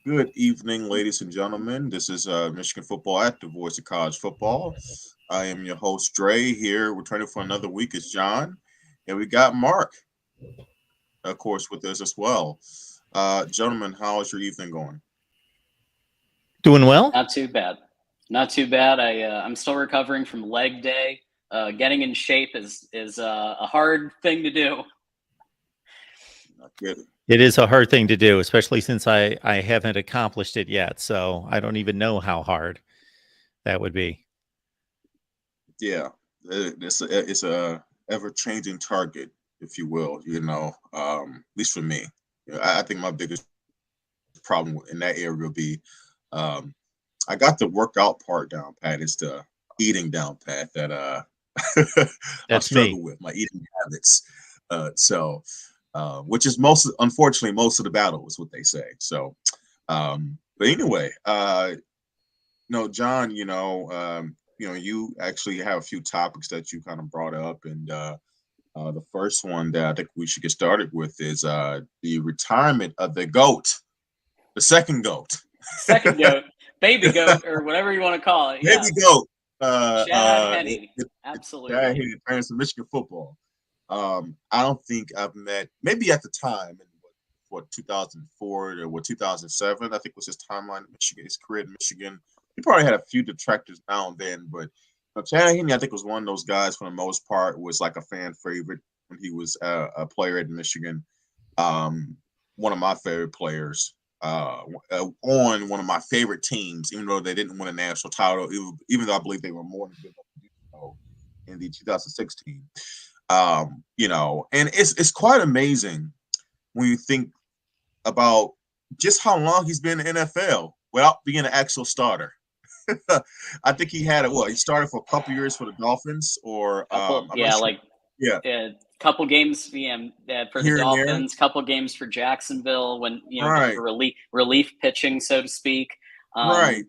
Good evening, ladies and gentlemen. This is Michigan Football at the Voice of College Football. I am your host, Dre. Here, returning for another week is John, and we got Mark, of course, with us as well. Gentlemen, how is your evening going? Doing well? Not too bad. Not too bad. I'm still recovering from leg day. Getting in shape is a hard thing to do. Not kidding. It is a hard thing to do, especially since I haven't accomplished it yet. So I don't even know how hard that would be. Yeah, it's a ever changing target, if you will. At least for me. I think my biggest problem in that area will be um, I got the workout part down pat. It's the eating down pat that I That's me. struggle with my eating habits. Which is unfortunately, most of the battle is what they say. But anyway, no, John, you actually have a few topics that you kind of brought up, and the first one that I think we should get started with is the retirement of the goat, the second goat. Second goat, baby goat, or whatever you want to call it. Baby Yes. goat. Chad Henne. Chad Absolutely. Henne, parents of Michigan football. I don't think I've met, maybe at the time in what 2004 or what 2007, I think was his timeline in Michigan, his career in Michigan. He probably had a few detractors now and then, but Chad Henne, I think, was one of those guys for the most part, was like a fan favorite when he was a player at Michigan. One of my favorite players on one of my favorite teams, even though they didn't win a national title, even though I believe they were more than good enough to do so in the 2016. And it's quite amazing when you think about just how long he's been in the NFL without being an actual starter. I think he had he started for a couple years for the Dolphins, or a couple games, for the here and there, Dolphins, couple games for Jacksonville when right, for relief pitching, so to speak. Right.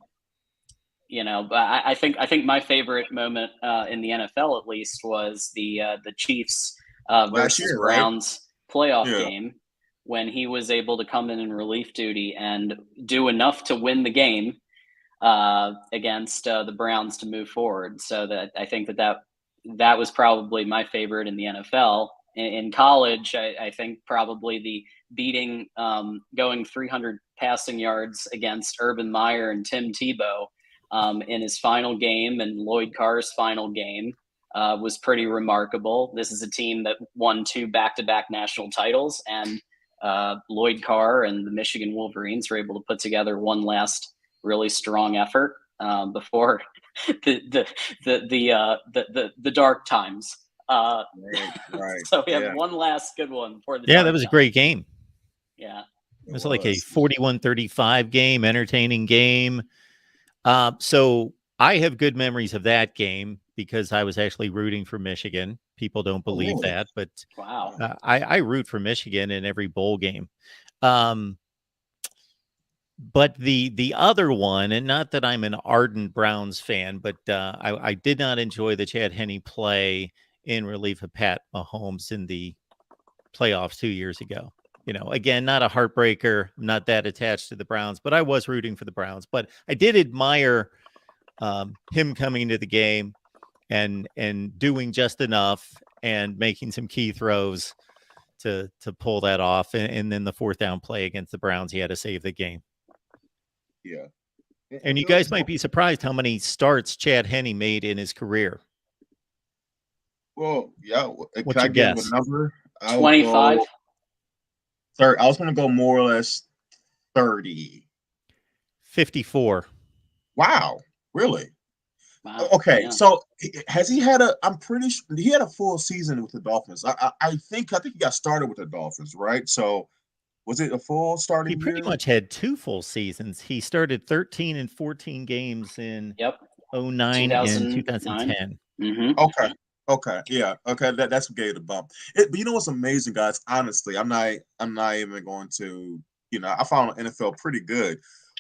But I think my favorite moment in the NFL, at least, was the Chiefs Last versus year, right? Browns playoff Yeah. game, when he was able to come in relief duty and do enough to win the game against the Browns to move forward. So that I think that was probably my favorite in the NFL. In college, I think probably the beating, going 300 passing yards against Urban Meyer and Tim Tebow in his final game, and Lloyd Carr's final game, was pretty remarkable. This is a team that won 2 back-to-back national titles, and Lloyd Carr and the Michigan Wolverines were able to put together one last really strong effort before the dark times. Right. So we have one last good one for the that was a great game. Yeah. It was like a 41-35 game, entertaining game. So I have good memories of that game because I was actually rooting for Michigan. People don't believe that, but wow, I root for Michigan in every bowl game. But the other one, and not that I'm an ardent Browns fan, but I did not enjoy the Chad Henne play in relief of Pat Mahomes in the playoffs 2 years ago. Again, not a heartbreaker. I'm not that attached to the Browns, but I was rooting for the Browns. But I did admire him coming to the game and doing just enough and making some key throws to pull that off. And then the 4th down play against the Browns, he had to save the game. Yeah. And you guys might be surprised how many starts Chad Henne made in his career. Well, yeah. What's Can I your give guess? a number? 25. I was going to go more or less 30. 54. Wow. Really? Wow. Okay. Yeah. So has he had I'm pretty sure he had a full season with the Dolphins. I think he got started with the Dolphins, right? So was it a full starting He pretty year? much had 2 full seasons. He started 13 and 14 games in 09 and 2010. Mm-hmm. Okay. Yeah. Okay. That's what gave it a bump. But you know what's amazing, guys? Honestly, I'm not even going to. I found NFL pretty good,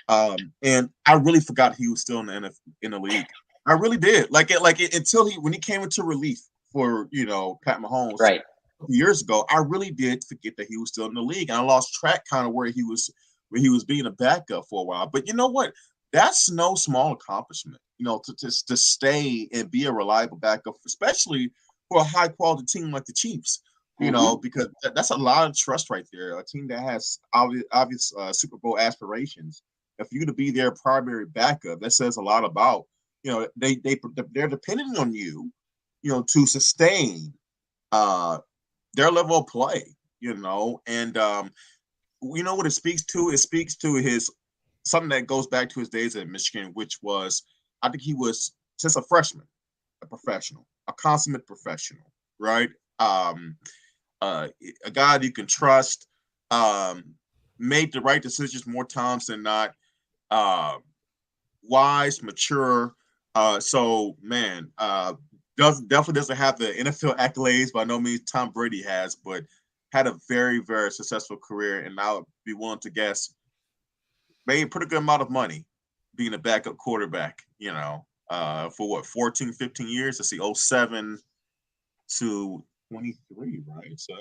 and I really forgot he was still in the league. I really did. Until when he came into relief for Pat Mahomes, right, years ago, I really did forget that he was still in the league, and I lost track kind of where he was where he was being a backup for a while. But you know what? That's no small accomplishment, to stay and be a reliable backup, especially for a high quality team like the Chiefs, because that's a lot of trust right there. A team that has obvious Super Bowl aspirations. If you to be their primary backup, that says a lot about, they're depending on you, to sustain their level of play, and what it speaks to? It speaks to his something that goes back to his days at Michigan, which was, I think he was, since a freshman, a professional, a consummate professional, right? A guy that you can trust, made the right decisions more times than not, wise, mature. So man, definitely doesn't have the NFL accolades by no means Tom Brady has, but had a very, very successful career, and I would be willing to guess made a pretty good amount of money being a backup quarterback, for what, 14, 15 years? Let's see, 07 to 23, right? So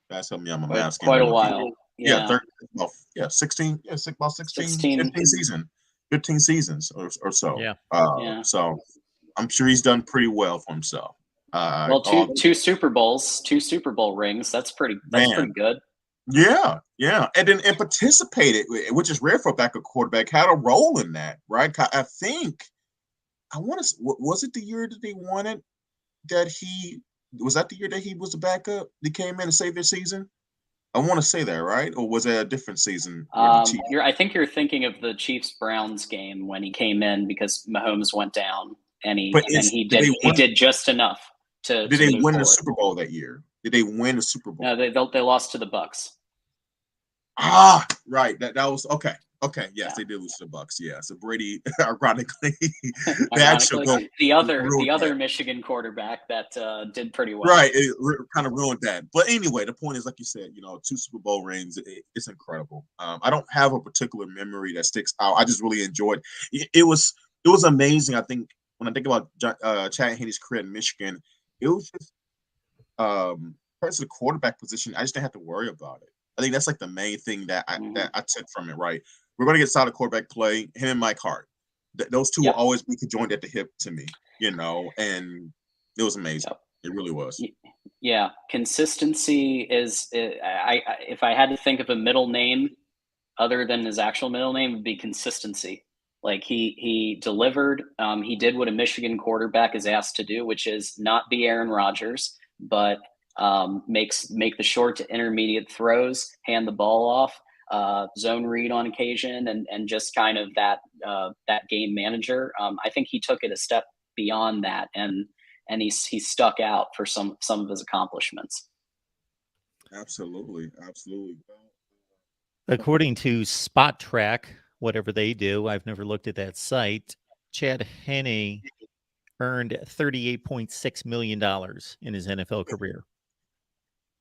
that's helping me on my math. Quite a while. Yeah, 16, about 16, 15 seasons or so. Yeah. So I'm sure he's done pretty well for himself. Well, two Super Bowl rings. That's pretty good. Yeah, and participated, which is rare for a backup quarterback. Had a role in that, right? I think was it the year that they won it? Was that the year that he was the backup? They came in and saved their season. I want to say that, right? Or was that a different season? I think you're thinking of the Chiefs-Browns game when he came in because Mahomes went down, and he did just enough to. Did they win the Super Bowl that year? Did they win the Super Bowl? No, they lost to the Bucs. Ah, right. That was okay. Okay, yes, They did lose to the Bucs. Yeah, so Brady, ironically, the other Michigan quarterback that did pretty well. Right, it kind of ruined that. But anyway, the point is, like you said, 2 Super Bowl rings. It's incredible. I don't have a particular memory that sticks out. I just really enjoyed it. It was amazing. I think when I think about Chad Henne's career in Michigan, it was just because of the quarterback position, I just didn't have to worry about it. I think that's like the main thing that I took from it. Right, we're going to get solid quarterback play. Him and Mike Hart, those two will always be conjoined at the hip to me. And it was amazing. Yep. It really was. Yeah, consistency is. If I had to think of a middle name other than his actual middle name, it would be consistency. Like he delivered. He did what a Michigan quarterback is asked to do, which is not be Aaron Rodgers, but make the short to intermediate throws, hand the ball off, zone read on occasion, and just kind of that game manager. I think he took it a step beyond that, and he stuck out for some of his accomplishments. Absolutely. According to Spot Track, whatever they do, I've never looked at that site, Chad Henne earned $38.6 million in his NFL career.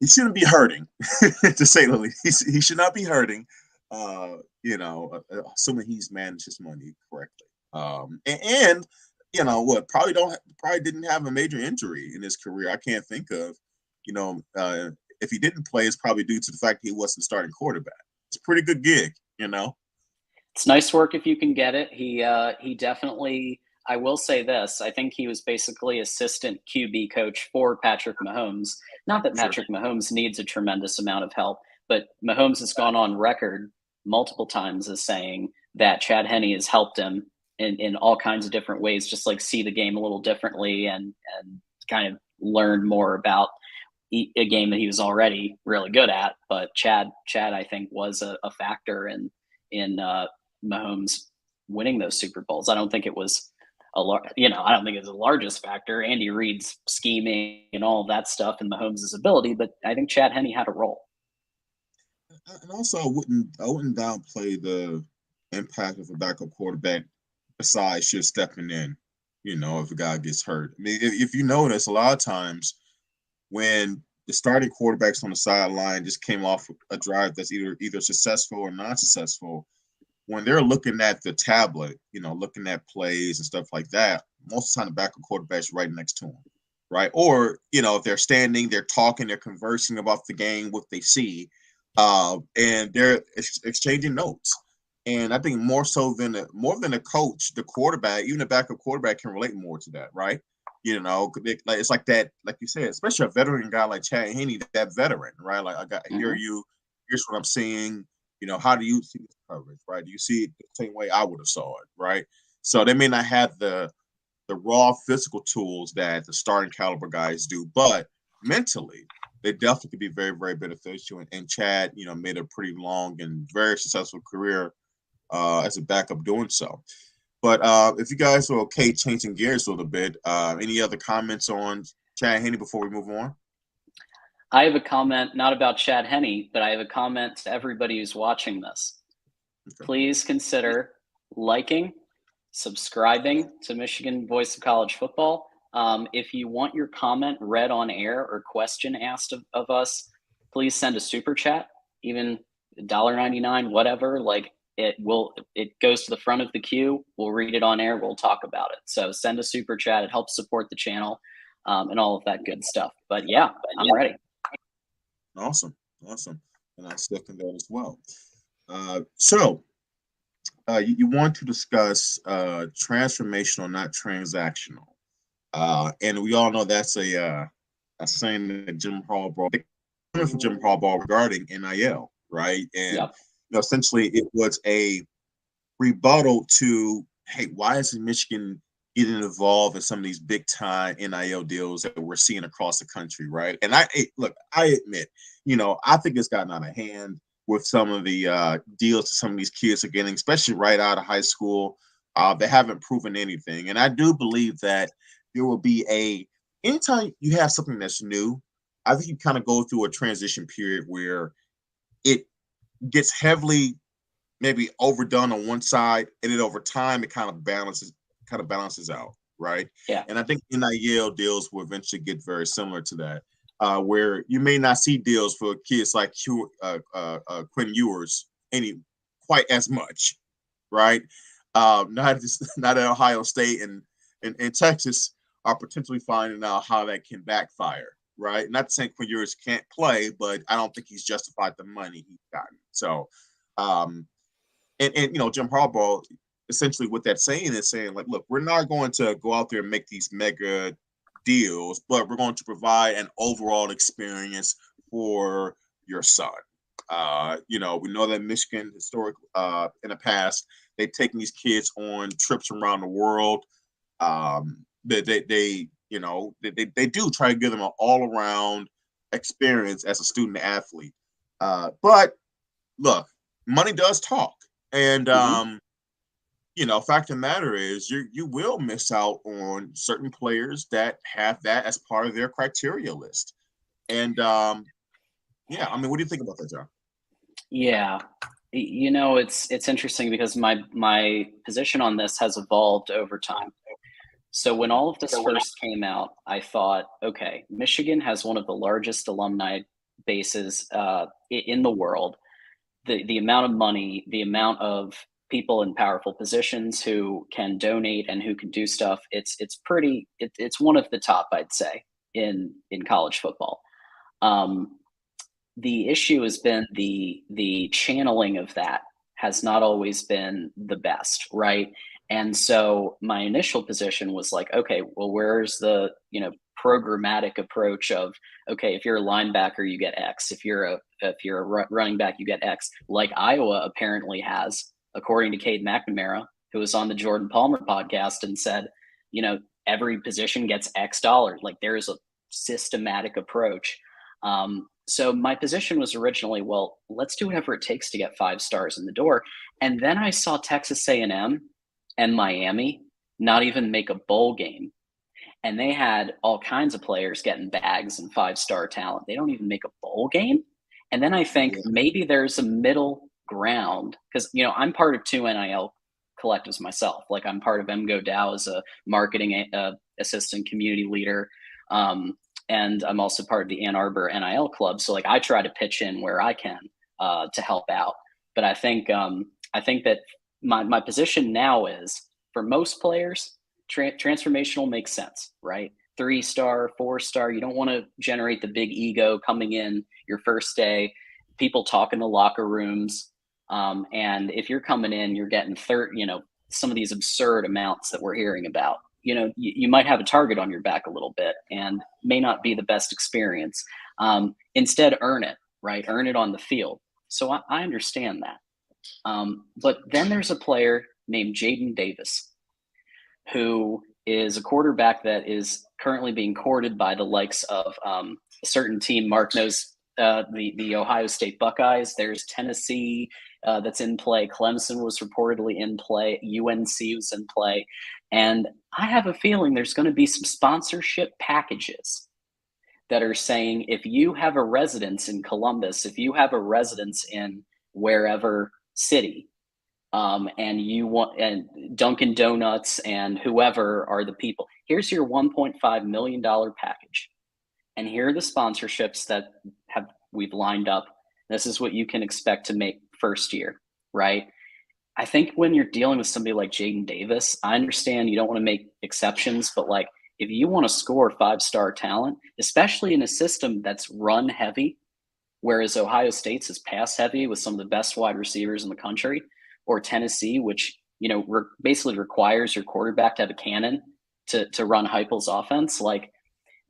He shouldn't be hurting, to say the least. He should not be hurting, assuming he's managed his money correctly. And probably didn't have a major injury in his career. I can't think of, if he didn't play, it's probably due to the fact he wasn't starting quarterback. It's a pretty good gig, It's nice work if you can get it. He definitely, I will say this, I think he was basically assistant QB coach for Patrick Mahomes. Not that Patrick Mahomes needs a tremendous amount of help, but Mahomes has gone on record multiple times as saying that Chad Henne has helped him in all kinds of different ways, just like see the game a little differently and kind of learn more about a game that he was already really good at. But Chad, I think, was a factor in Mahomes winning those Super Bowls. I don't think it was I don't think it's the largest factor. Andy Reid's scheming and all of that stuff and Mahomes' ability, but I think Chad Henne had a role. And also, I wouldn't downplay the impact of a backup quarterback besides just stepping in, if a guy gets hurt. I mean, if you notice, a lot of times when the starting quarterbacks on the sideline just came off a drive that's either successful or non-successful, when they're looking at the tablet, looking at plays and stuff like that, most of the time the backup quarterback's right next to them, right? Or, if they're standing, they're talking, they're conversing about the game, what they see. and they're exchanging notes. And I think more so than a coach, the quarterback, even the backup quarterback, can relate more to that, right? It's like that, like you said, especially a veteran guy like Chad Henne, that veteran, right? Like, I got here's what I'm seeing. How do you see this coverage, right? Do you see it the same way I would have saw it, right? So they may not have the raw physical tools that the starting caliber guys do, but mentally, they definitely could be very, very beneficial. And Chad, made a pretty long and very successful career as a backup doing so. But if you guys are okay changing gears a little bit, any other comments on Chad Henne before we move on? I have a comment, not about Chad Henne, but I have a comment to everybody who's watching this. Okay. Please consider liking, subscribing to Michigan Voice of College Football. If you want your comment read on air or question asked of us, please send a super chat, even $1.99, whatever. Like, it goes to the front of the queue. We'll read it on air. We'll talk about it. So send a super chat. It helps support the channel and all of that good stuff. But yeah, I'm ready. Awesome. And I second that as well. So you want to discuss transformational, not transactional. And we all know that's a saying that Jim Harbaugh regarding NIL, right? And essentially it was a rebuttal to, hey, why isn't Michigan getting involved in some of these big time NIL deals that we're seeing across the country, right? And I admit, I think it's gotten out of hand with some of the deals that some of these kids are getting, especially right out of high school. They haven't proven anything. And I do believe that there will be anytime you have something that's new, I think you kind of go through a transition period where it gets heavily maybe overdone on one side, and then over time it kind of balances out, right? Yeah. And I think NIL deals will eventually get very similar to that, where you may not see deals for kids like Quinn Ewers quite as much, right? Not at Ohio State and Texas are potentially finding out how that can backfire, right? Not saying Quinn Ewers can't play, but I don't think he's justified the money he's gotten. So, and Jim Harbaugh, essentially what that's saying is saying, like, look, we're not going to go out there and make these mega deals, but we're going to provide an overall experience for your son. We know that Michigan historically in the past, they've taken these kids on trips around the world. They do try to give them an all-around experience as a student athlete. But look, money does talk. And fact of the matter is you will miss out on certain players that have that as part of their criteria list. And what do you think about that, John? Yeah. It's interesting because my position on this has evolved over time. So when all of this first came out, I thought, okay, Michigan has one of the largest alumni bases in the world. The amount of money, the amount of people in powerful positions who can donate and who can do stuff, it's one of the top, I'd say, in college football. The issue has been the channeling of that has not always been the best, right? And so my initial position was like, okay, well, where's the programmatic approach of, okay, if you're a linebacker, you get X. If you're a running back, you get X. Like Iowa apparently has, according to Cade McNamara, who was on the Jordan Palmer podcast and said, every position gets X dollars. Like, there is a systematic approach. So my position was originally, well, let's do whatever it takes to get 5 stars in the door. And then I saw Texas A&M and Miami not even make a bowl game. And they had all kinds of players getting bags and 5-star talent. They don't even make a bowl game. And then I think maybe there's a middle ground, because, I'm part of 2 NIL collectives myself. Like, I'm part of MGO DAO as a marketing assistant community leader. And I'm also part of the Ann Arbor NIL club. So, like, I try to pitch in where I can to help out. But I think that my position now is, for most players, transformational makes sense, right? 3-star, 4-star. You don't want to generate the big ego coming in your first day. people talk in the locker rooms. And if you're coming in, you're getting some of these absurd amounts that we're hearing about. You might have a target on your back a little bit and may not be the best experience. Instead, earn it, right? Earn it on the field. So I understand that. But then there's a player named Jaden Davis, who is a quarterback that is currently being courted by the likes of a certain team. Mark knows the Ohio State Buckeyes. There's Tennessee that's in play. Clemson was reportedly in play. UNC was in play. And I have a feeling there's going to be some sponsorship packages that are saying, if you have a residence in Columbus, if you have a residence in wherever city, and you want, and Dunkin' Donuts and whoever are the people, here's your $1.5 million package. And here are the sponsorships that we've lined up. This is what you can expect to make first year, right? I think when you're dealing with somebody like Jaden Davis, I understand you don't want to make exceptions, but like, if you want to score 5-star talent, especially in a system that's run heavy, whereas Ohio State's is pass heavy with some of the best wide receivers in the country, or Tennessee, which basically requires your quarterback to have a cannon to run Heupel's offense. Like,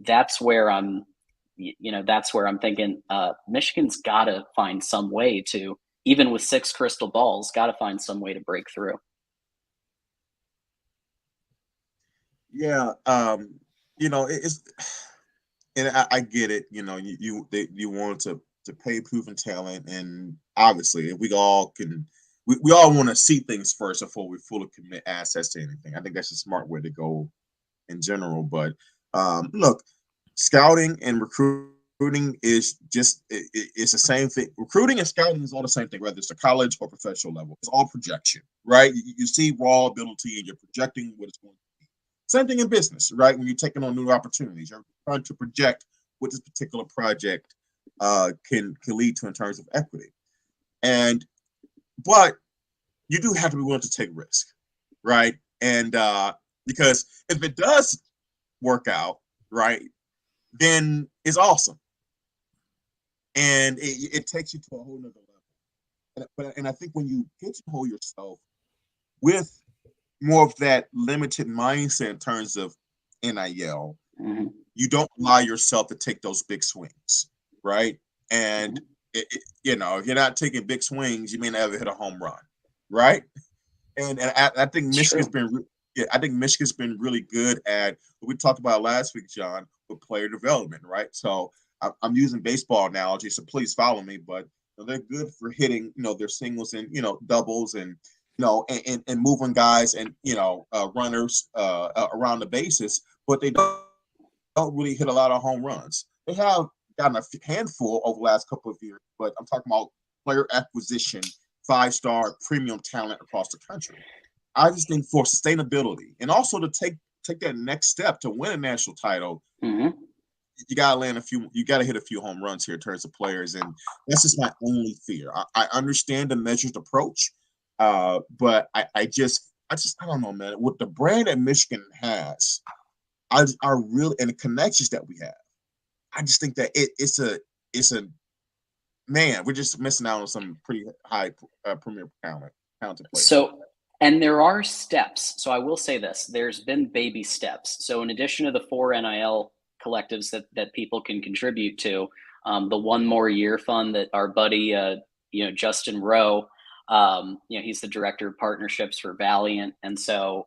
that's where I'm thinking Michigan's got to find some way to, even with 6 crystal balls, got to find some way to break through. Yeah, it's, and I get it. You want to pay proven talent, and obviously, if we all can, we all want to see things first before we fully commit assets to anything. I think that's a smart way to go in general. But look, scouting and recruiting is just it's the same thing. Recruiting and scouting is all the same thing, whether it's a college or professional level. It's all projection, right? You see raw ability and you're projecting what it's going to be. Same thing in business, right? When you're taking on new opportunities, you're trying to project what this particular project can lead to in terms of equity. But you do have to be willing to take risk, right? And because if it does work out, right, then it's awesome, and it takes you to a whole nother level. And I think when you get to hold yourself with more of that limited mindset in terms of NIL, Mm-hmm. you don't allow yourself to take those big swings, right? And if you're not taking big swings, you may never hit a home run, right? And I think Michigan's been, I think Michigan's been really good at what we talked about last week, John, with player development, right? So I'm using baseball analogy, so please follow me. But they're good for hitting, their singles and doubles and and moving guys and runners around the bases, but they don't really hit a lot of home runs. They have gotten a handful over the last couple of years, but I'm talking about player acquisition, 5-star premium talent across the country. I just think for sustainability and also to take that next step to win a national title, you gotta hit a few home runs here in terms of players, and that's just my only fear. I understand the measured approach, but I don't know, man. With the brand that Michigan has, I really, and the connections that we have, I just think that it's a man. We're just missing out on some pretty high premier talented players. So, and there are steps. So I will say this: there's been baby steps. So in addition to the 4 NIL collectives that people can contribute to, the One More Year fund that our buddy Justin Rowe, he's the director of partnerships for Valiant, and so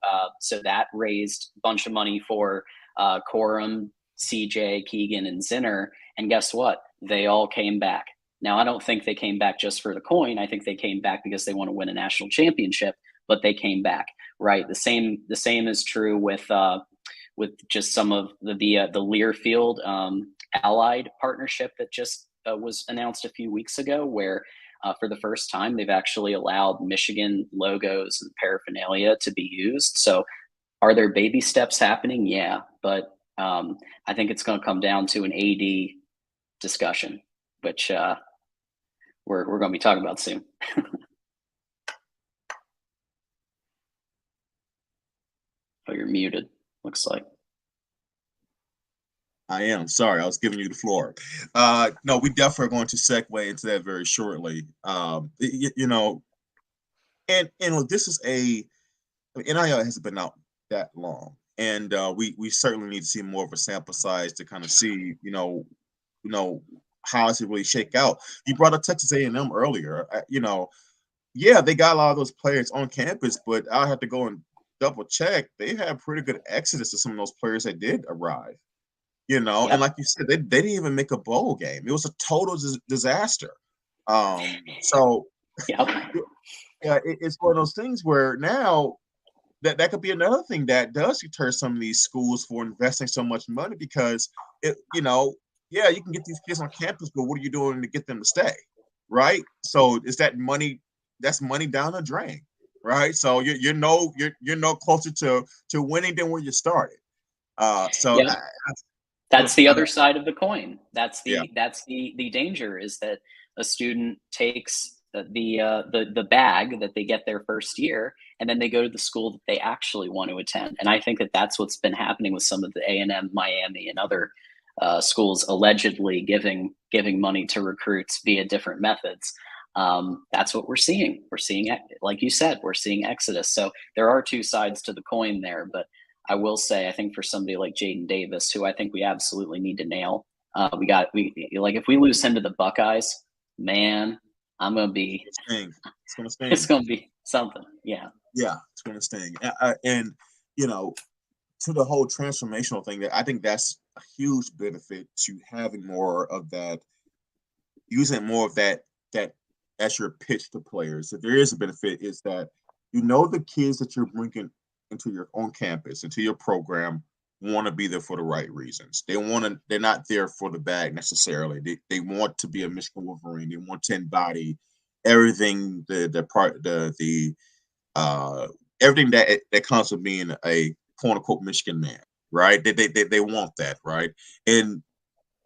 that raised a bunch of money for Corum, CJ, Keegan, and Zinner. And guess what? They all came back. Now, I don't think they came back just for the coin. I think they came back because they want to win a national championship, but they came back, right? The same is true with just some of the Learfield Allied partnership that just was announced a few weeks ago, where for the first time they've actually allowed Michigan logos and paraphernalia to be used. So are there baby steps happening? Yeah, but I think it's going to come down to an AD discussion, which we're going to be talking about soon. Oh, you're muted, looks like. I am sorry, I was giving you the floor. No, we definitely are going to segue into that very shortly. You know, and look, this is NIL hasn't been out that long, and we certainly need to see more of a sample size to kind of see, you know, how does it really shake out. You brought up Texas A&M earlier. Yeah, they got a lot of those players on campus, but I have to go and double check. They had pretty good exodus of some of those players that did arrive. And Yep. like you said, they didn't even make a bowl game. It was a total disaster. So Yep. yeah, it's one of those things where now that could be another thing that does deter some of these schools for investing so much money because yeah, you can get these kids on campus, but what are you doing to get them to stay, right? So is that money? That's money down the drain, right? So you're no closer to winning than when you started. So Yep. I don't, That's the I other don't, side of the coin. That's yeah, the danger is that a student takes the bag that they get their first year, and then they go to the school that they actually want to attend. And I think that that's what's been happening with some of the A&M, Miami, and other schools allegedly giving money to recruits via different methods. That's what we're seeing. We're seeing, like you said, we're seeing exodus. So there are two sides to the coin there, but I will say, I think for somebody like Jaden Davis, who I think we absolutely need to nail, we like if we lose him to the Buckeyes, man, I'm gonna be, it's gonna sting. It's gonna it's sting. gonna be something. Yeah, Yeah, it's gonna sting. And you know, to the whole transformational thing, that I think that's a huge benefit to having more of that, using more of that as your pitch to players. If there is a benefit, is that the kids that you're bringing into your own campus, into your program, want to be there for the right reasons. They're not there for the bag necessarily. They want to be a Michigan Wolverine. They want to embody everything the uh everything that comes with being a quote unquote Michigan man, right? They want that, right? And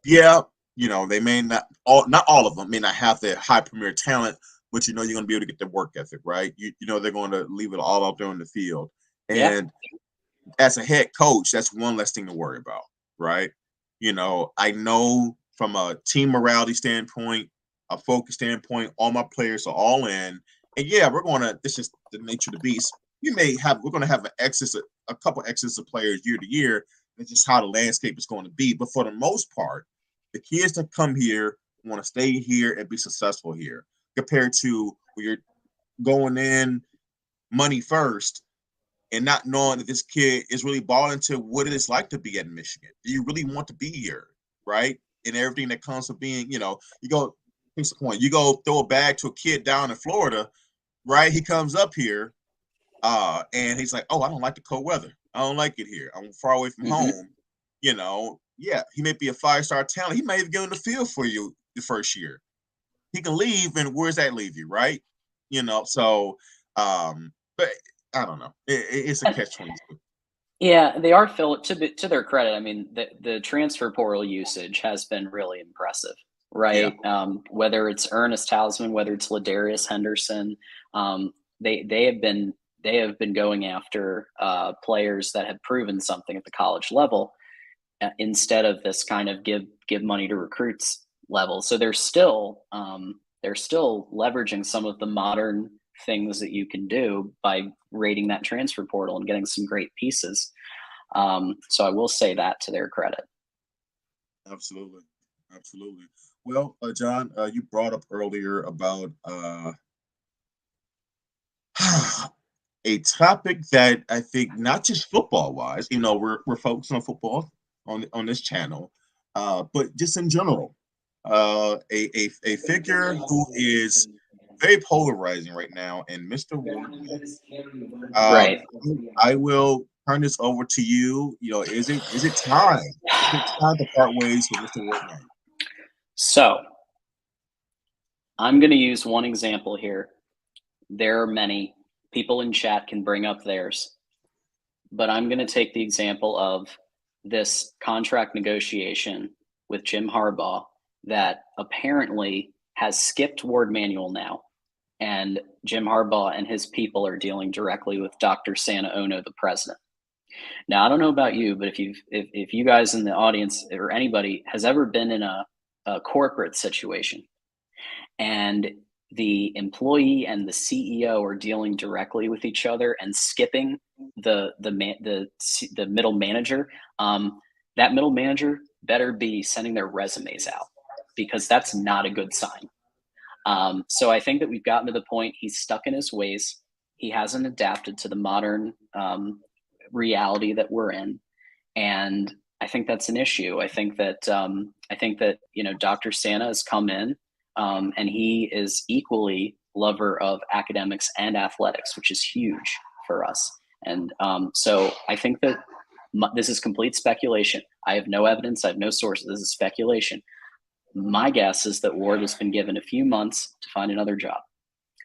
yeah, they may not all of them may not have the high premier talent, but you're going to be able to get the work ethic, right? They're going to leave it all out there in the field. yeah, And as a head coach, that's one less thing to worry about, right? I know from a team morality standpoint, a focus standpoint, all my players are all in. And yeah, this is the nature of the beast. We're going to have a couple excess of players year to year. That's just how the landscape is going to be. But for the most part, the kids that come here want to stay here and be successful here compared to when you're going in money first and not knowing that this kid is really bought into what it is like to be at Michigan. Do you really want to be here, right? And everything that comes with being, you go, here's the point, you go throw a bag to a kid down in Florida, right? He comes up here, and he's like, oh, I don't like the cold weather. I don't like it here. I'm far away from hmm home. Yeah, he may be a 5-star talent. He may have given the field for you the first year. He can leave, and where's that leave you, right? But I don't know. It's a catch 22. yeah. They are to their credit. I mean, the transfer portal usage has been really impressive, Yeah, right? Whether it's Ernest Hausman, whether it's Ladarius Henderson, um, they have been going after players that have proven something at the college level instead of this kind of give money to recruits level. So they're still leveraging some of the modern things that you can do by raiding that transfer portal and getting some great pieces. So I will say that to their credit. absolutely, absolutely. Well, John, you brought up earlier about a topic that I think not just football wise, we're focusing on football on this channel, but just in general, a figure who is very polarizing right now, and Mr. Ward. Right. I will turn this over to you. Is it time? Is it time to part ways with Mr. Ward? So I'm going to use one example here. There are many people in chat can bring up theirs, but I'm going to take the example of this contract negotiation with Jim Harbaugh that apparently has skipped Ward Manual now. And Jim Harbaugh and his people are dealing directly with Dr. Santa Ono, the president. Now, I don't know about you, but if you guys in the audience or anybody has ever been in a corporate situation and the employee and the CEO are dealing directly with each other and skipping the middle manager, that middle manager better be sending their resumes out because that's not a good sign. So I think that we've gotten to the point he's stuck in his ways. He hasn't adapted to the modern reality that we're in, and I think that's an issue. I think that Dr. Santa has come in, and he is equally lover of academics and athletics, which is huge for us. And so I think that this is complete speculation. I have no evidence. I have no sources. This is speculation. My guess is that Ward has been given a few months to find another job.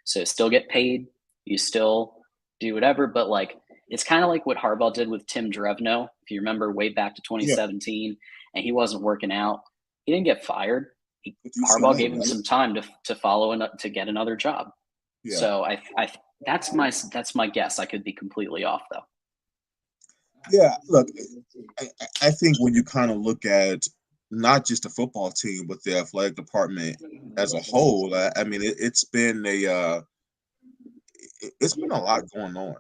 So still get paid, you still do whatever, but like it's kind of like what Harbaugh did with Tim Drevno, if you remember way back to Yeah. 2017, and he wasn't working out. He didn't get fired. UCLA, Harbaugh gave him right? some time to follow and to get another job. Yeah. So that's my guess. I could be completely off though. Yeah, look, I think when you kind of look at not just the football team, but the athletic department as a whole, I mean, it's been it's been a lot going on.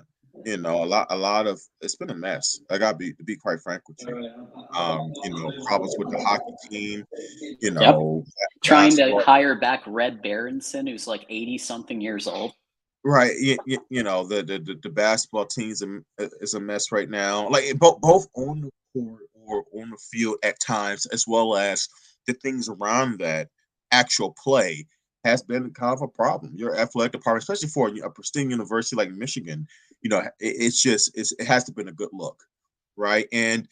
A lot of it's been a mess. I gotta to be quite frank with you. Problems with the hockey team. Yep. Trying to Basketball. hire back Red Berenson, who's like 80 something years old. Right, the basketball teams is a mess right now. Like both on the court or on the field at times, as well as the things around that actual play has been kind of a problem. Your athletic department, especially for a pristine university like Michigan, it has to been a good look, right? And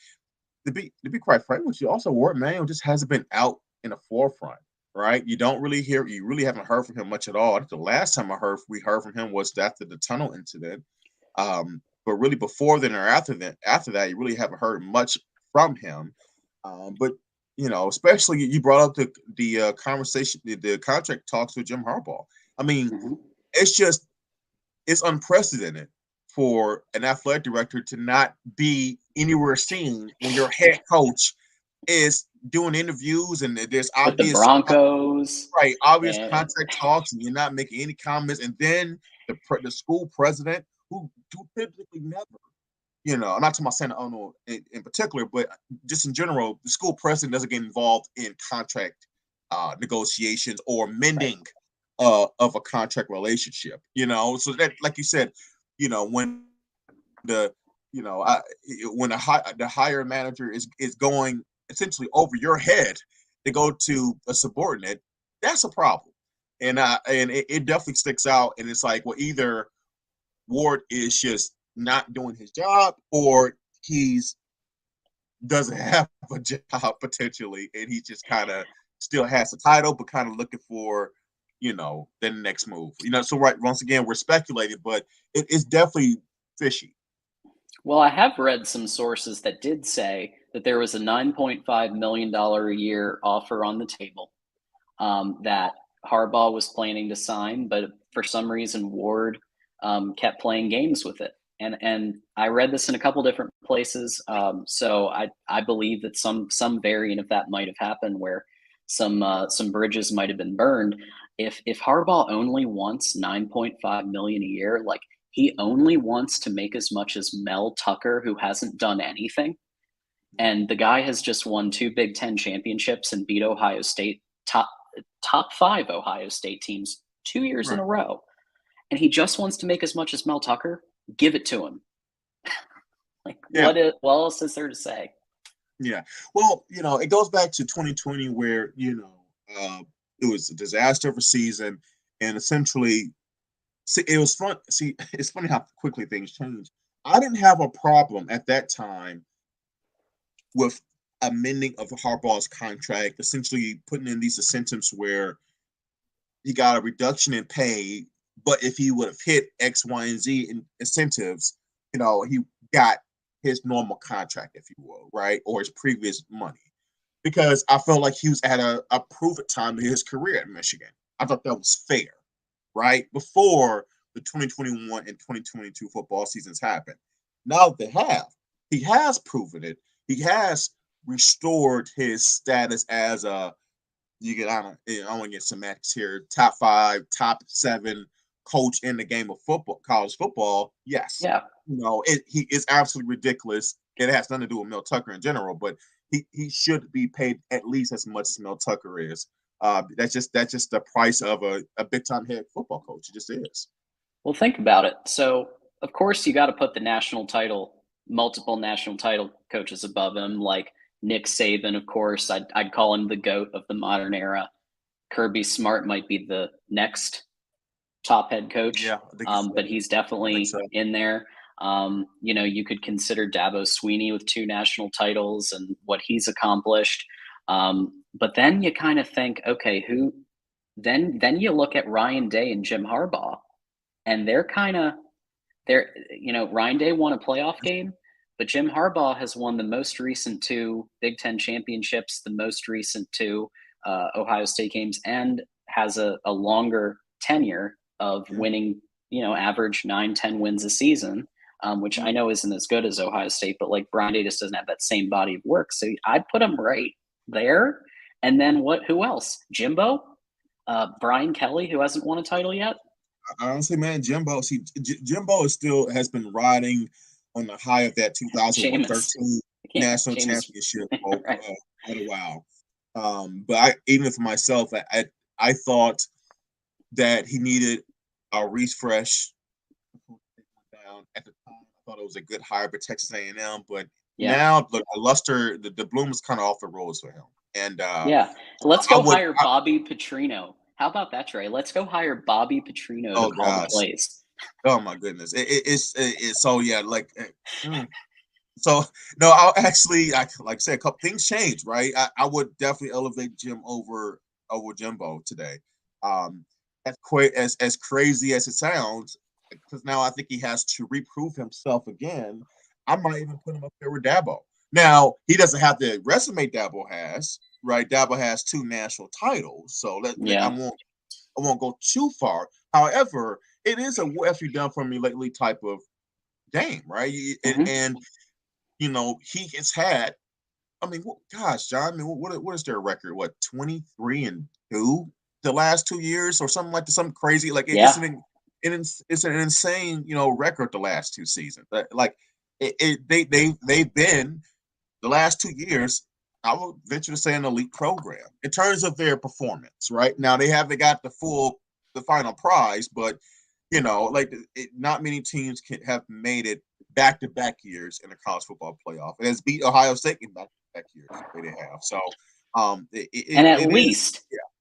to be quite frank with you, also Ward Manuel just hasn't been out in the forefront, right? You really haven't heard from him much at all. I think the last time we heard from him was after the tunnel incident. But really before then or after that, you really haven't heard much from him. But especially you brought up the conversation, the contract talks with Jim Harbaugh. I mean, Mm-hmm. it's unprecedented for an athletic director to not be anywhere seen when your head coach is doing interviews and there's With the obvious Broncos. obvious And contract talks and you're not making any comments, and then the school president who typically never, I'm not talking about Santa Ana in particular, but just in general, the school president doesn't get involved in contract negotiations or mending of a contract relationship. So that, like you said, when the when the hire manager is going essentially over your head to go to a subordinate, that's a problem. And it definitely sticks out. And it's like, well, either Ward is just not doing his job, or he's doesn't have a job potentially, and he just kind of still has a title, but kind of looking for the next move. So right, once again, we're speculating, but it's definitely fishy. well, I have read some sources that did say that there was a $9.5 million a year offer on the table that Harbaugh was planning to sign, but for some reason Ward kept playing games with it. And I read this in a couple different places, so I believe that some variant of that might have happened, where some bridges might have been burned. If Harbaugh only wants 9.5 million a year, like he only wants to make as much as Mel Tucker, who hasn't done anything, and the guy has just won 2 Big Ten championships and beat Ohio State, top 5 Ohio State teams 2 years in a row, and he just wants to make as much as Mel Tucker. Give it to him. What else is there to say? Yeah. Well, it goes back to 2020 where, it was a disaster of a season, and essentially it was fun. See, it's funny how quickly things change. I didn't have a problem at that time with amending of Harbaugh's contract, essentially putting in these incentives where he got a reduction in pay, but if he would have hit X, Y, and Z in incentives, he got his normal contract, if you will, right? Or his previous money. Because I felt like he was at a proven time in his career at Michigan. I thought that was fair, right? Before the 2021 and 2022 football seasons happened. Now that they have, he has proven it. He has restored his status as a I don't want to get semantics here. Top 5, top 7 coach in the game of football, college football. Yes, Yeah. he is absolutely ridiculous. It has nothing to do with Mel Tucker in general, but he should be paid at least as much as Mel Tucker is. That's just the price of a big time head football coach. It just is. Well, think about it. So, of course, you got to put the multiple national title coaches above him, like Nick Saban. Of course, I'd call him the GOAT of the modern era. Kirby Smart might be the next top head coach, Yeah, but he's definitely in there. You could consider Dabo Sweeney with 2 national titles and what he's accomplished. But then you kind of think, okay, who? Then you look at Ryan Day and Jim Harbaugh, and Ryan Day won a playoff game, but Jim Harbaugh has won the most recent 2 Big Ten championships, the most recent 2 Ohio State games, and has a longer tenure of winning, average 9-10 wins a season, which I know isn't as good as Ohio State, but like Brian Day just doesn't have that same body of work. So I'd put him right there. And then who else? Jimbo? Brian Kelly, who hasn't won a title yet? Honestly, man, Jimbo Jimbo has been riding on the high of that 2013 national championship for quite a while. But even for myself, I thought that he needed a refresh. At the time, I thought it was a good hire for Texas A&M, but now the luster, the bloom is kind of off the rose for him. And let's go hire Bobby Petrino. How about that, Trey? Let's go hire Bobby Petrino to call the plays. Oh my goodness! It's so yeah. So no, I'll actually, like I said, a couple things changed, right? I would definitely elevate Jim over Jimbo today. As crazy as it sounds, because now I think he has to reprove himself again. I might even put him up there with Dabo. Now he doesn't have the resume Dabo has, right? Dabo has 2 national titles, so I won't go too far. However, it is a what have you done for me lately type of game, right? And he has had. I mean, gosh, John. I mean, what is their record? What 23-2 the last 2 years or something like that? Something crazy like it's an insane record the last 2 seasons. Like they've been the last 2 years. I would venture to say an elite program in terms of their performance. Right now, they haven't got the final prize, but not many teams have made it back-to-back years in the college football playoff. It has beat Ohio State in back-to-back years. They have. So,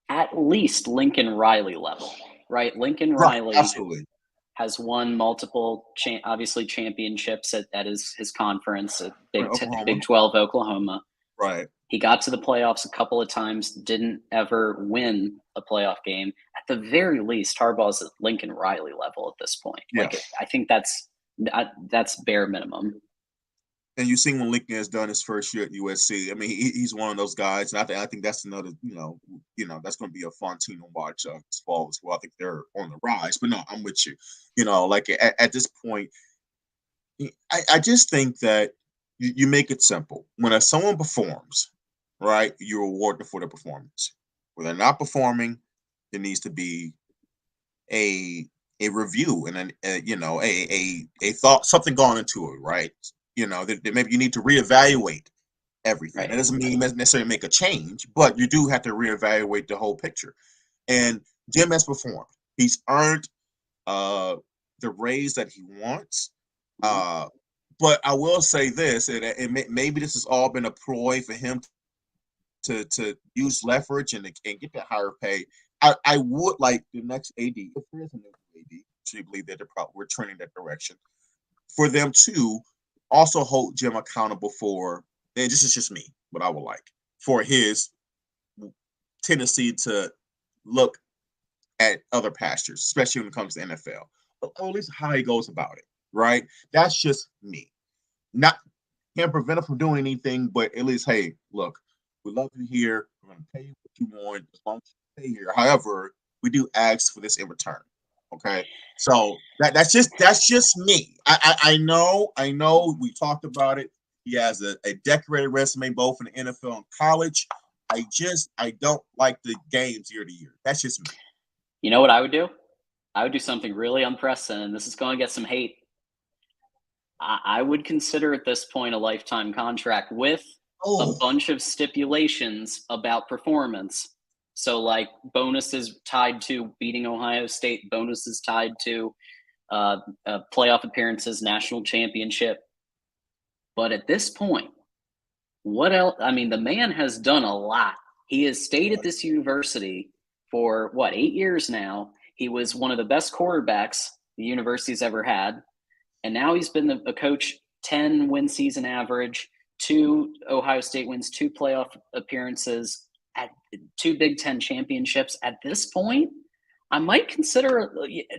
at least Lincoln Riley level, right? Lincoln Riley absolutely has won multiple, obviously championships at his conference at Big 12 Oklahoma. Right. He got to the playoffs a couple of times, didn't ever win a playoff game. At the very least, Harbaugh's at Lincoln Riley level at this point. Yeah. I think that's bare minimum. And you've seen what Lincoln has done his first year at USC. I mean, he's one of those guys, and I think that's another, that's going to be a fun team to watch this fall as well. I think they're on the rise. But no, I'm with you. At this point, I just think that you make it simple. When someone performs, right, you reward them for their performance. When they're not performing, there needs to be a review and a thought, something gone into it, right? That maybe you need to reevaluate everything. Right. That doesn't mean necessarily make a change, but you do have to reevaluate the whole picture. And Jim has performed. He's earned the raise that he wants. But I will say this, and maybe this has all been a ploy for him to use leverage and get that higher pay. I would like the next AD, if there is a new AD, I believe that we're trending that direction, for them to also hold Jim accountable for, and this is just me, what I would like, for his tendency to look at other pastures, especially when it comes to NFL, or at least how he goes about it, right? That's just me. Not can't prevent him from doing anything, but at least, hey, look, we love you here. We're going to pay you what you want as long as you stay here. However, we do ask for this in return. Okay, so that's just me. I know we talked about it. He has a decorated resume both in the NFL and college. I don't like the games year to year. That's just me. You know what I would do? I would do something really unprecedented. This is going to get some hate. I would consider at this point a lifetime contract with a bunch of stipulations about performance. So, like bonuses tied to beating Ohio State, bonuses tied to playoff appearances, national championship. But at this point, what else? I mean, the man has done a lot. He has stayed at this university for what, 8 years now. He was one of the best quarterbacks the university's ever had. And now he's been a coach, 10 win season average, 2 Ohio State wins, 2 playoff appearances, at 2 Big Ten championships. At this point, I might consider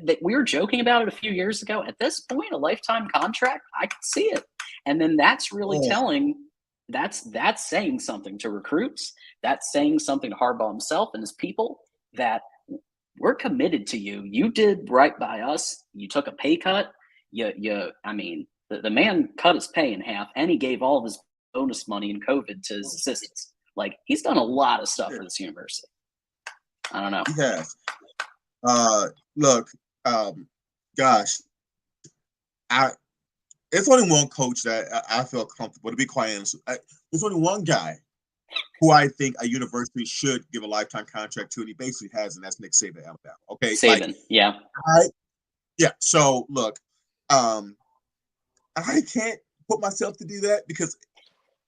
that we were joking about it a few years ago. At this point, a lifetime contract, I can see it. And then that's really telling. That's saying something to recruits. That's saying something to Harbaugh himself and his people that we're committed to you. You did right by us. You took a pay cut. I mean, the man cut his pay in half, and he gave all of his bonus money in COVID to his assistants. Like, he's done a lot of stuff for this university. I don't know. He has. Look, gosh, it's only one coach that I feel comfortable, to be quite honest. There's only one guy who I think a university should give a lifetime contract to, and he basically has, and that's Nick Saban, Alabama. Okay, Saban, yeah. Yeah. So look, I can't put myself to do that because,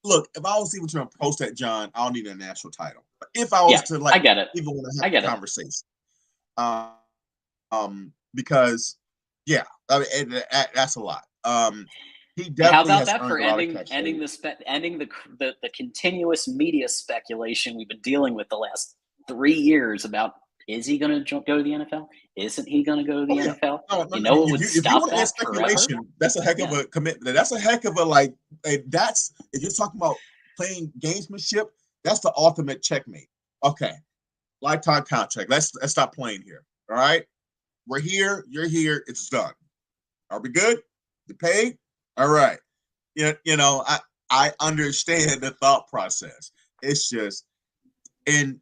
look, if I was even to approach that, John, I don't need a national title. But if I was to, like, I get it. even want to have a conversation, because, yeah, I mean, that's a lot. He definitely How about has that for ending the continuous media speculation we've been dealing with the last 3 years about, is he going to go to the NFL? Isn't he going to go to the NFL? What would stop that speculation, forever? That's a heck of a commitment. That's a heck of a, that's, if you're talking about playing gamesmanship, that's the ultimate checkmate. Okay, lifetime contract. Let's stop playing here. All right, we're here. You're here. It's done. Are we good? You paid? All right. I understand the thought process. It's just, and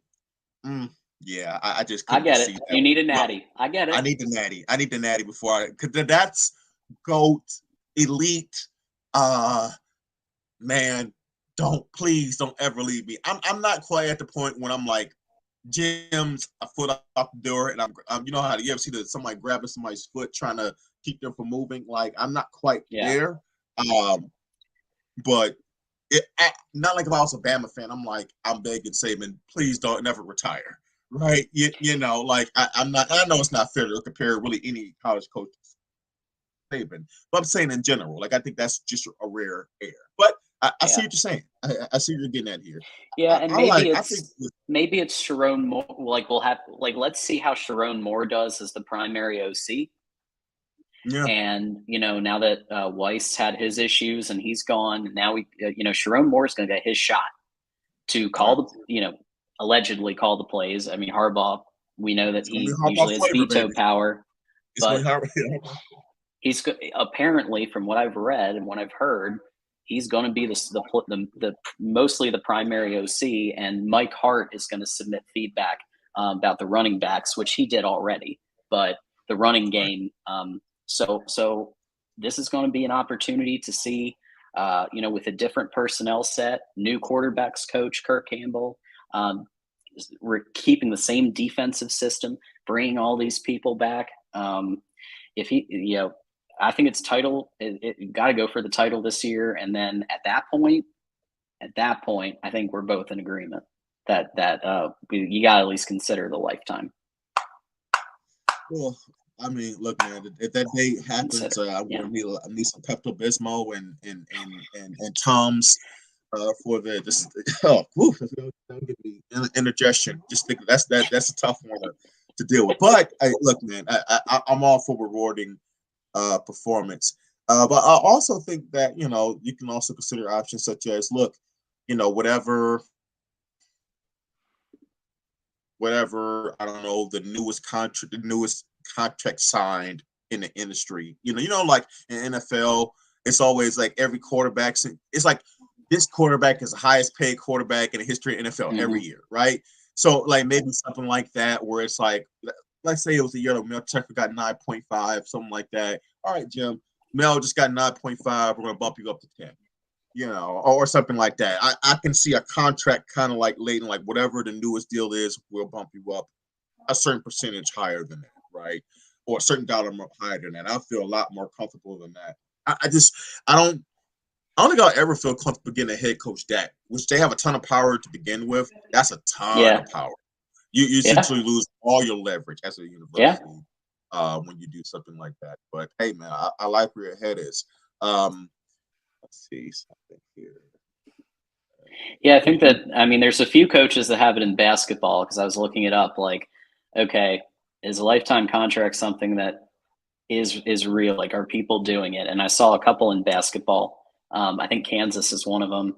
yeah, I just couldn't. I get it. You need a natty. I get it. I need the natty. I need the natty before because that's GOAT, elite. Man, please don't ever leave me. I'm not quite at the point when I'm like, Jim's a foot off the door, and I'm you know how you ever see somebody grabbing somebody's foot trying to keep them from moving? Like, I'm not quite there. But not like if I was a Bama fan, I'm begging Saban, please don't never retire. Right? Like I'm not. I know it's not fair to compare really any college coach to Saban, but I'm saying in general, like I think that's just a rare air. But I see what you're saying. I see what you're getting at here. Yeah, and maybe it's Sharon Moore. Like let's see how Sharon Moore does as the primary OC. Yeah. And now that Weiss had his issues and he's gone, now Sharon Moore's going to get his shot to call allegedly call the plays. I mean, Harbaugh, we know that he usually has veto power, but he's apparently, from what I've read and what I've heard, he's going to be the mostly the primary OC, and Mike Hart is going to submit feedback about the running backs, which he did already, but the running game. So this is going to be an opportunity to see, with a different personnel set, new quarterbacks coach Kirk Campbell, we're keeping the same defensive system, bringing all these people back. If he, I think it's title. It got to go for the title this year, and then at that point, I think we're both in agreement that you got to at least consider the lifetime. Well, I mean, look, man. If that day happens, I need some Pepto Bismol and Tums for indigestion. Just think that's a tough one to deal with. But look, man, I'm all for rewarding performance. But I also think that you can also consider options such as whatever I don't know, the newest contract signed in the industry. Like in NFL, it's always like every quarterback. It's like this quarterback is the highest paid quarterback in the history of NFL every year, right? So like maybe something like that where it's like, let's say it was a year that Mel Tucker got 9.5, something like that. All right, Jim, Mel just got 9.5. We're gonna bump you up to 10, or something like that. I can see a contract kind of like Leighton, like whatever the newest deal is, we'll bump you up a certain percentage higher than that, right? Or a certain dollar amount higher than that. I feel a lot more comfortable than that. I don't think I'll ever feel comfortable getting a head coach that, which they have a ton of power to begin with. That's a ton of power. You essentially lose all your leverage as a university when you do something like that. But hey, man, I like where your head is. Let's see something here. Yeah, I think that, I mean, there's a few coaches that have it in basketball because I was looking it up. Like, okay, is a lifetime contract something that is real? Like, are people doing it? And I saw a couple in basketball. I think Kansas is one of them.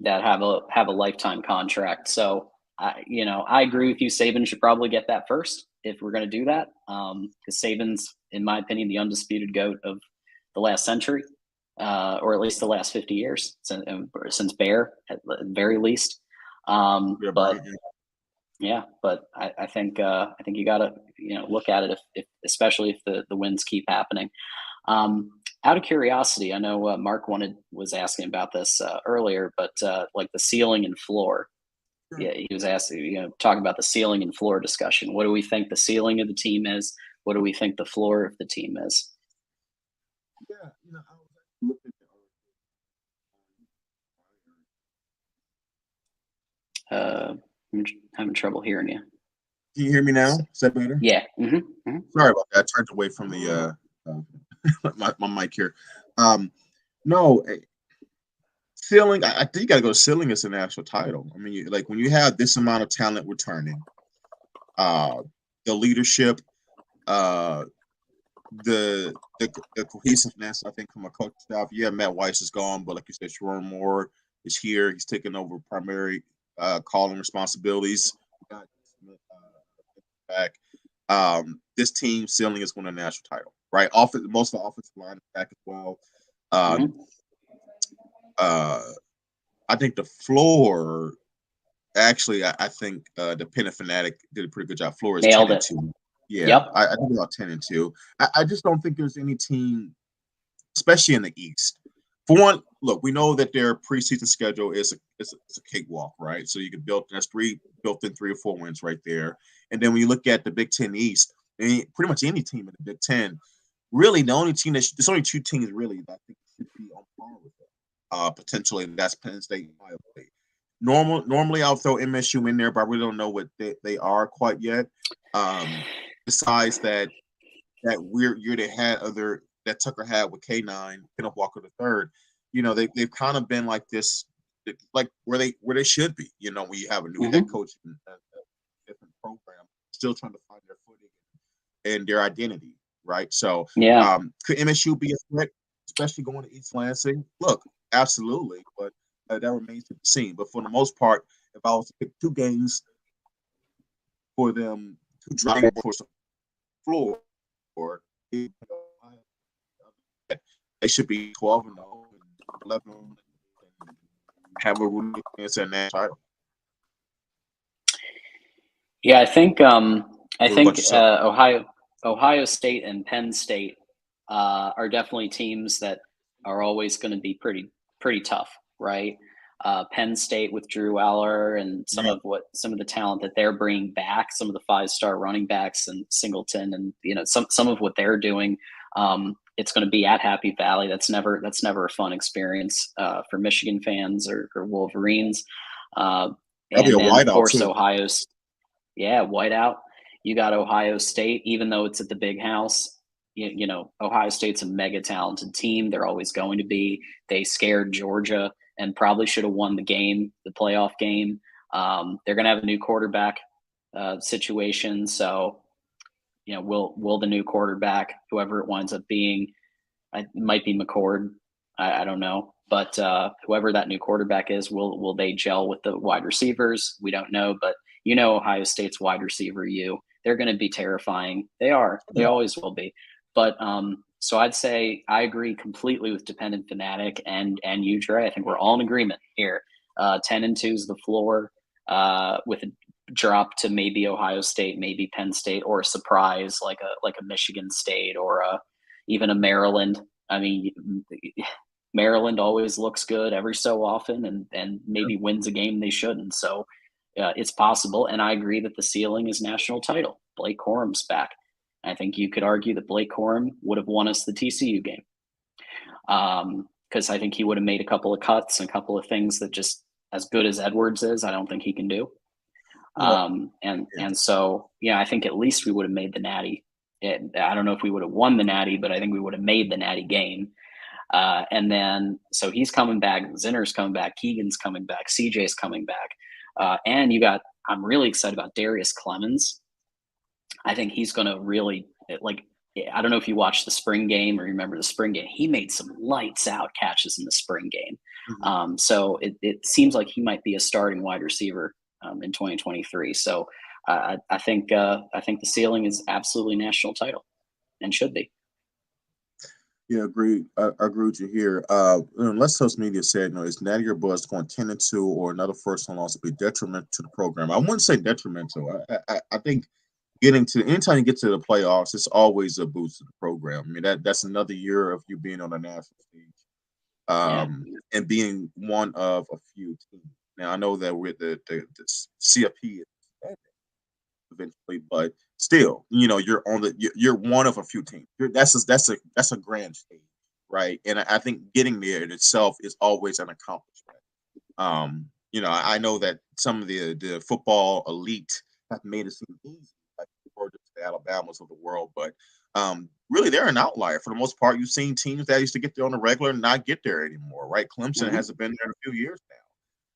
That have a lifetime contract. So I agree with you. Saban should probably get that first if we're going to do that. Because Saban's, in my opinion, the undisputed GOAT of the last century, or at least the last 50 years since Bear, at the very least. But I think you got to look at it if especially if the wins keep happening. Out of curiosity, I know Mark was asking about this earlier, but like the ceiling and floor. Yeah, he was asking, talking about the ceiling and floor discussion. What do we think the ceiling of the team is? What do we think the floor of the team is? Yeah, I was looking I'm having trouble hearing you. Can you hear me now? Is that better? Yeah. Sorry about that. I turned away from the my mic here. No, ceiling. I think you got to go. Ceiling is a national title. I mean, like when you have this amount of talent returning, the leadership, the cohesiveness. I think from a coach staff. Yeah, Matt Weiss is gone, but like you said, Sharon Moore is here. He's taking over primary calling responsibilities. Back. This team ceiling is winning a national title, right? Most of the offensive line is back as well. I think the floor, actually, I think the Penn Fanatic did a pretty good job. Floor is nailed 10-2. Yeah, yep. I think about 10-2. I just don't think there's any team, especially in the East. For one, look, we know that their preseason schedule is a cakewalk, right? So you can built in 3 or 4 wins right there. And then when you look at the Big Ten East, pretty much any team in the Big Ten, really the only team there's only 2 teams really that I think should be on par with it. Potentially, that's Penn State and Ohio State. Normally I'll throw MSU in there, but I really don't know what they are quite yet. Besides that weird year they had that Tucker had with K9, Kenneth Walker III, they've kind of been like this, like where they should be. When you have a new head coach in a different program, still trying to find their footing and their identity, right? So, could MSU be a threat, especially going to East Lansing? Look, absolutely, but that remains to be seen. But for the most part, if I was to pick 2 games for them to drive for some floor, or they should be 12-0 and 11 and have a really chance at national title. Yeah, I think Ohio State and Penn State are definitely teams that are always going to be pretty tough, right? Penn State with Drew Aller and some of the talent that they're bringing back, some of the 5-star running backs and Singleton, and some of what they're doing. It's going to be at Happy Valley. That's never a fun experience for Michigan fans or Wolverines. And then of course too. Whiteout. You got Ohio State, even though it's at the Big House. Ohio State's a mega talented team. They're always going to be. They scared Georgia and probably should have won the playoff game. They're going to have a new quarterback situation. So, will the new quarterback, whoever it winds up being, it might be McCord. I don't know. But whoever that new quarterback is, will they gel with the wide receivers? We don't know. But Ohio State's wide receiver, they're going to be terrifying. They are. They always will be. But So I'd say I agree completely with Dependent Fanatic and you, Dre. I think we're all in agreement here. 10-2 is the floor, with a drop to maybe Ohio State, maybe Penn State, or a surprise like a Michigan State or even a Maryland. I mean, Maryland always looks good every so often, and maybe wins a game they shouldn't. So it's possible, and I agree that the ceiling is national title. Blake Corum's back. I think you could argue that Blake Corum would have won us the TCU game, because I think he would have made a couple of cuts and a couple of things that, just as good as Edwards is, I don't think he can do. And so, yeah, I think at least we would have made the Natty. I don't know if we would have won the Natty, but I think we would have made the Natty game. And then, so he's coming back, Zinner's coming back, Keegan's coming back, CJ's coming back. And I'm really excited about Darius Clemens. I think he's going to really, I don't know if you watched the spring game or remember the spring game. He made some lights out catches in the spring game. Mm-hmm. So it seems like he might be a starting wide receiver in 2023. So I think the ceiling is absolutely national title and should be. Yeah, agree. I agree with you here. Let's Toast Media said, is Natty or Buzz going 10-2 or another first one loss would be detrimental to the program? I wouldn't say detrimental. I think anytime you get to the playoffs, it's always a boost to the program. I mean, that's another year of you being on a national stage, and being one of a few teams. Now I know that with the CFP eventually, but still, you're one of a few teams. That's a grand stage, right? And I think getting there in itself is always an accomplishment. I know that some of the football elite have made it seem easy, like the Alabamas of the world, but really they're an outlier. For the most part, you've seen teams that used to get there on the regular and not get there anymore, right? Clemson hasn't been there in a few years now,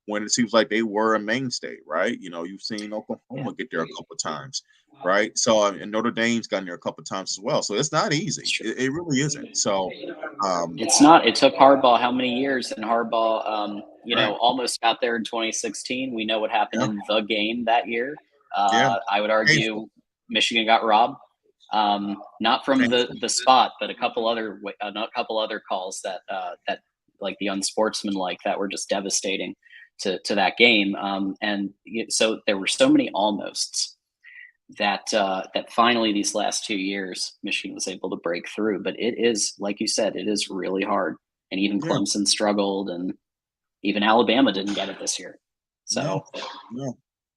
when it seems like they were a mainstay, right? You've seen Oklahoma get there a couple of times, right? So and Notre Dame's gotten there a couple of times as well. So it's not easy. It really isn't. So it's not. It took Harbaugh how many years? And Harbaugh, almost got there in 2016. We know what happened in the game that year. I would argue Michigan got robbed. Not from the spot, but a couple other calls that like the unsportsmanlike that were just devastating to that game. So there were so many almosts that finally these last 2 years Michigan was able to break through. But it is, like you said, it is really hard. And even Clemson struggled, and even Alabama didn't get it this year. So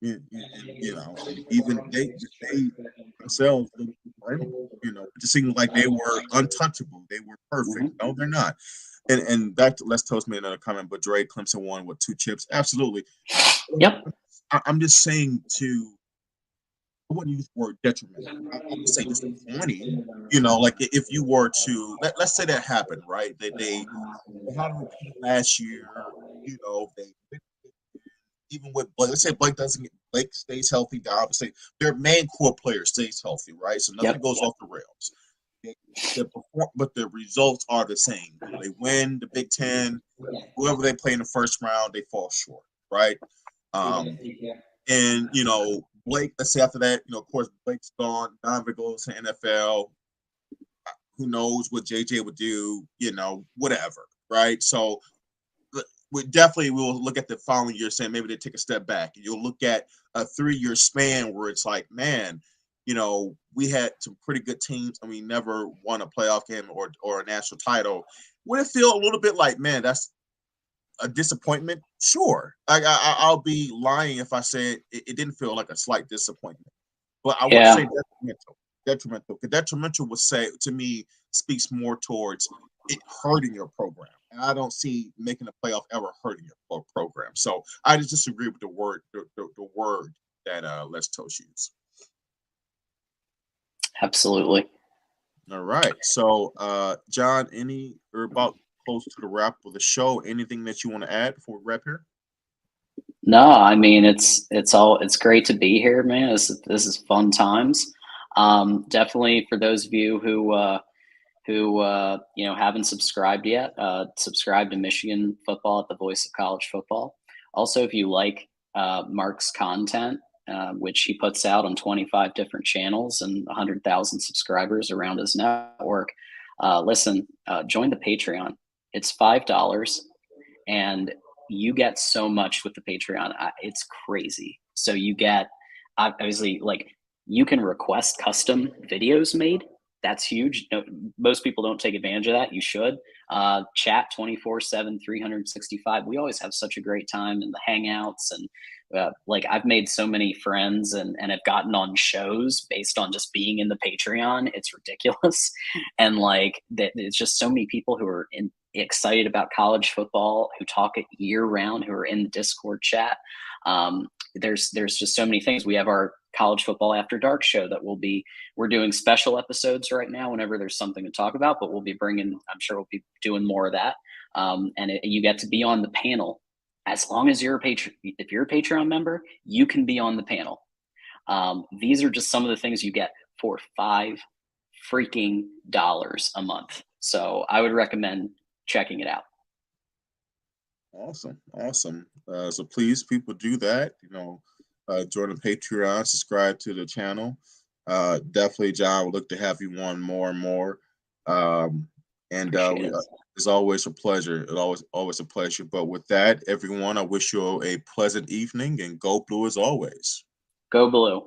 even they themselves, it just seemed like they were untouchable. They were perfect. No, they're not. And back to Let's Toast made another comment, but Dre, Clemson won with 2 chips. Absolutely. Yep. I'm just saying I wouldn't use the word detrimental. I would say disappointing. Like if you were to let's say that happened, right? They had a repeat last year. They even with Blake, let's say Blake stays healthy. Obviously, their main core player stays healthy, right? So nothing goes off the rails. But the results are the same. They win the Big Ten. Whoever they play in the first round, they fall short, right? And Blake. Let's say after that, of course, Blake's gone. Donovan goes to NFL. Who knows what JJ would do? Whatever, right? So we will look at the following year, saying maybe they take a step back. You'll look at a 3-year span where it's like, man, we had some pretty good teams and we never won a playoff game or a national title. Would it feel a little bit like, man, that's a disappointment? Sure. I'll be lying if I said it didn't feel like a slight disappointment. But I would say detrimental. Because detrimental would say, to me, speaks more towards it hurting your program. And I don't see making a playoff ever hurting your program. So I just disagree with the word that Let's Toast use. Absolutely. All right. So, John, we're about close to the wrap of the show. Anything that you want to add before we wrap here? No, I mean it's great to be here, man. This is fun times. Definitely for those of you who haven't subscribed yet, subscribe to Michigan Football at the Voice of College Football. Also, if you like Mark's content, which he puts out on 25 different channels and 100,000 subscribers around his network, listen, join the Patreon. It's $5, and you get so much with the Patreon. It's crazy. So you get, obviously, like, you can request custom videos made. That's huge. No, most people don't take advantage of that. You should. Chat 24/7, 365. We always have such a great time in the hangouts, and like, I've made so many friends and have gotten on shows based on just being in the Patreon. It's ridiculous. And like, it's just so many people who are excited about college football, who talk it year round, who are in the Discord chat. There's just so many things. We have our college football after dark show that we're doing special episodes right now whenever there's something to talk about, but I'm sure we'll be doing more of that. And you get to be on the panel. As long as you're if you're a Patreon member, you can be on the panel. These are just some of the things you get for $5 freaking a month. So I would recommend checking it out. Awesome. So please, people, do that. Join the Patreon, subscribe to the channel. Definitely, John, we'll look to have you on more and more. It's always a pleasure. It's always a pleasure. But with that, everyone, I wish you a pleasant evening, and go blue as always. Go blue.